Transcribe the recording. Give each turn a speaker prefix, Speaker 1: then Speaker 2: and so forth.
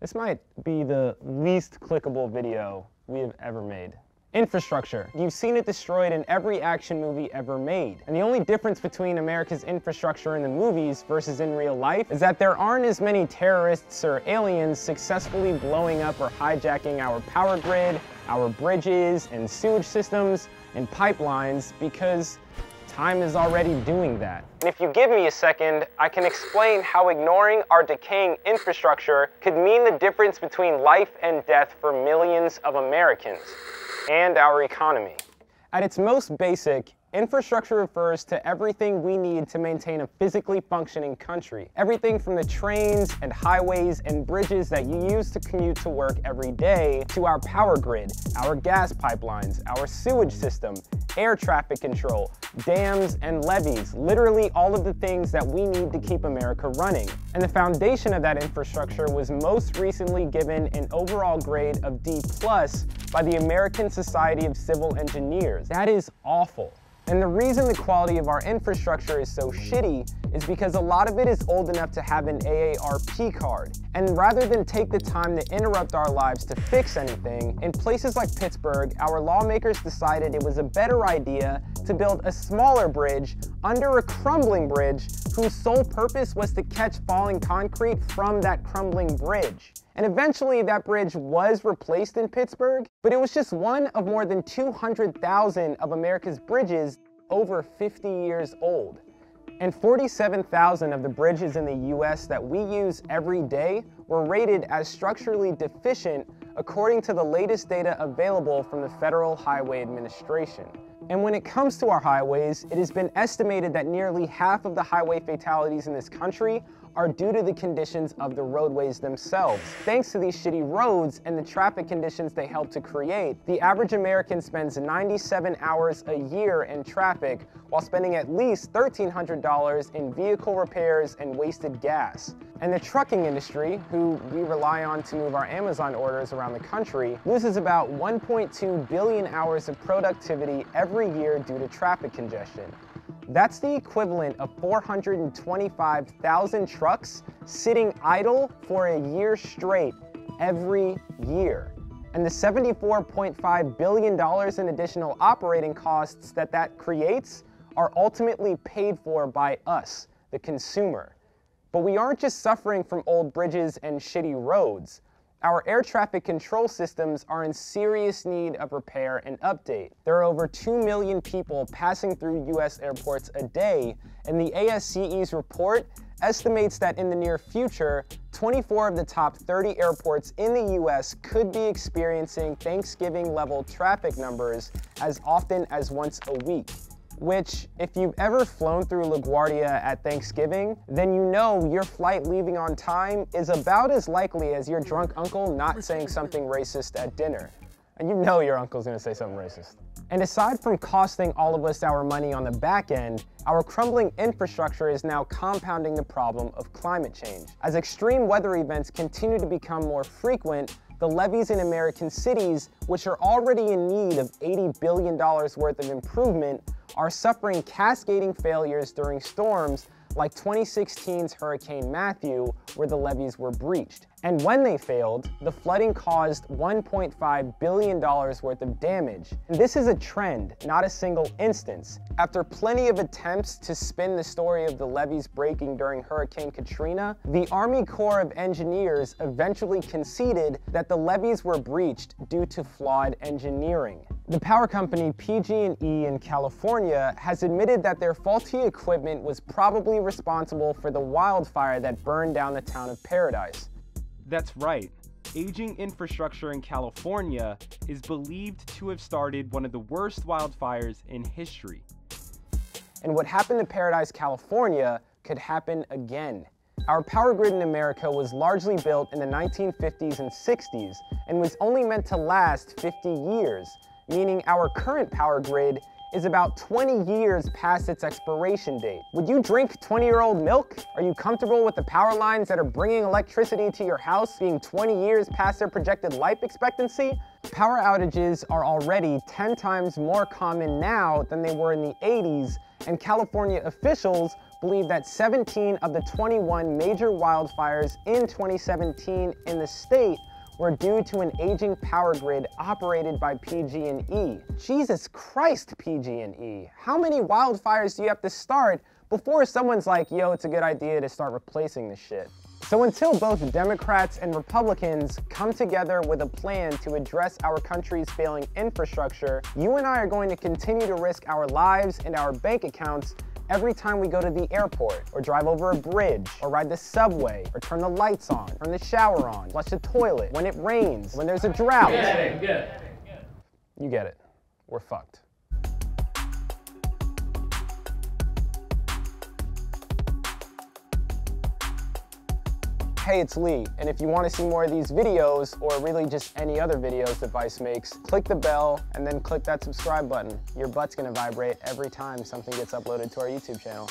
Speaker 1: This might be the least clickable video we have ever made. Infrastructure. You've seen it destroyed in every action movie ever made. And the only difference between America's infrastructure in the movies versus in real life is that there aren't as many terrorists or aliens successfully blowing up or hijacking our power grid, our bridges and sewage systems and pipelines, because time is already doing that. And if you give me a second, I can explain how ignoring our decaying infrastructure could mean the difference between life and death for millions of Americans and our economy. At its most basic, infrastructure refers to everything we need to maintain a physically functioning country. Everything from the trains and highways and bridges that you use to commute to work every day, to our power grid, our gas pipelines, our sewage system, air traffic control, dams and levees, literally all of the things that we need to keep America running. And the foundation of that infrastructure was most recently given an overall grade of D+ by the American Society of Civil Engineers. That is awful. And the reason the quality of our infrastructure is so shitty is because a lot of it is old enough to have an AARP card. And rather than take the time to interrupt our lives to fix anything, in places like Pittsburgh, our lawmakers decided it was a better idea to build a smaller bridge under a crumbling bridge whose sole purpose was to catch falling concrete from that crumbling bridge. And eventually that bridge was replaced in Pittsburgh, but it was just one of more than 200,000 of America's bridges over 50 years old. And 47,000 of the bridges in the US that we use every day were rated as structurally deficient according to the latest data available from the Federal Highway Administration. And when it comes to our highways, it has been estimated that nearly half of the highway fatalities in this country are due to the conditions of the roadways themselves. Thanks to these shitty roads and the traffic conditions they help to create, the average American spends 97 hours a year in traffic while spending at least $1,300 in vehicle repairs and wasted gas. And the trucking industry, who we rely on to move our Amazon orders around the country, loses about 1.2 billion hours of productivity every year due to traffic congestion. That's the equivalent of 425,000 trucks sitting idle for a year straight every year. And the $74.5 billion in additional operating costs that creates are ultimately paid for by us, the consumer. But we aren't just suffering from old bridges and shitty roads. Our air traffic control systems are in serious need of repair and update. There are over 2 million people passing through US airports a day, and the ASCE's report estimates that in the near future, 24 of the top 30 airports in the US could be experiencing Thanksgiving-level traffic numbers as often as once a week. Which, if you've ever flown through LaGuardia at Thanksgiving, then you know your flight leaving on time is about as likely as your drunk uncle not saying something racist at dinner. And you know your uncle's gonna say something racist. And aside from costing all of us our money on the back end, our crumbling infrastructure is now compounding the problem of climate change. As extreme weather events continue to become more frequent, the levees in American cities, which are already in need of $80 billion worth of improvement, are suffering cascading failures during storms like 2016's Hurricane Matthew, where the levees were breached. And when they failed, the flooding caused $1.5 billion worth of damage. And this is a trend, not a single instance. After plenty of attempts to spin the story of the levees breaking during Hurricane Katrina, the Army Corps of Engineers eventually conceded that the levees were breached due to flawed engineering. The power company PG&E in California has admitted that their faulty equipment was probably responsible for the wildfire that burned down the town of Paradise.
Speaker 2: That's right. Aging infrastructure in California is believed to have started one of the worst wildfires in history.
Speaker 1: And what happened to Paradise, California could happen again. Our power grid in America was largely built in the 1950s and 60s and was only meant to last 50 years, meaning our current power grid is about 20 years past its expiration date. Would you drink 20-year-old milk? Are you comfortable with the power lines that are bringing electricity to your house being 20 years past their projected life expectancy? Power outages are already 10 times more common now than they were in the 80s, And California officials believe that 17 of the 21 major wildfires in 2017 in the state were due to an aging power grid operated by PG&E. Jesus Christ, PG&E. How many wildfires do you have to start before someone's like, yo, it's a good idea to start replacing this shit? So until both Democrats and Republicans come together with a plan to address our country's failing infrastructure, you and I are going to continue to risk our lives and our bank accounts every time we go to the airport, or drive over a bridge, or ride the subway, or turn the lights on, turn the shower on, flush the toilet, when it rains, when there's a drought. You get it. We're fucked. Hey, it's Lee, and if you want to see more of these videos, or really just any other videos that Vice makes, click the bell and then click that subscribe button. Your butt's gonna vibrate every time something gets uploaded to our YouTube channel.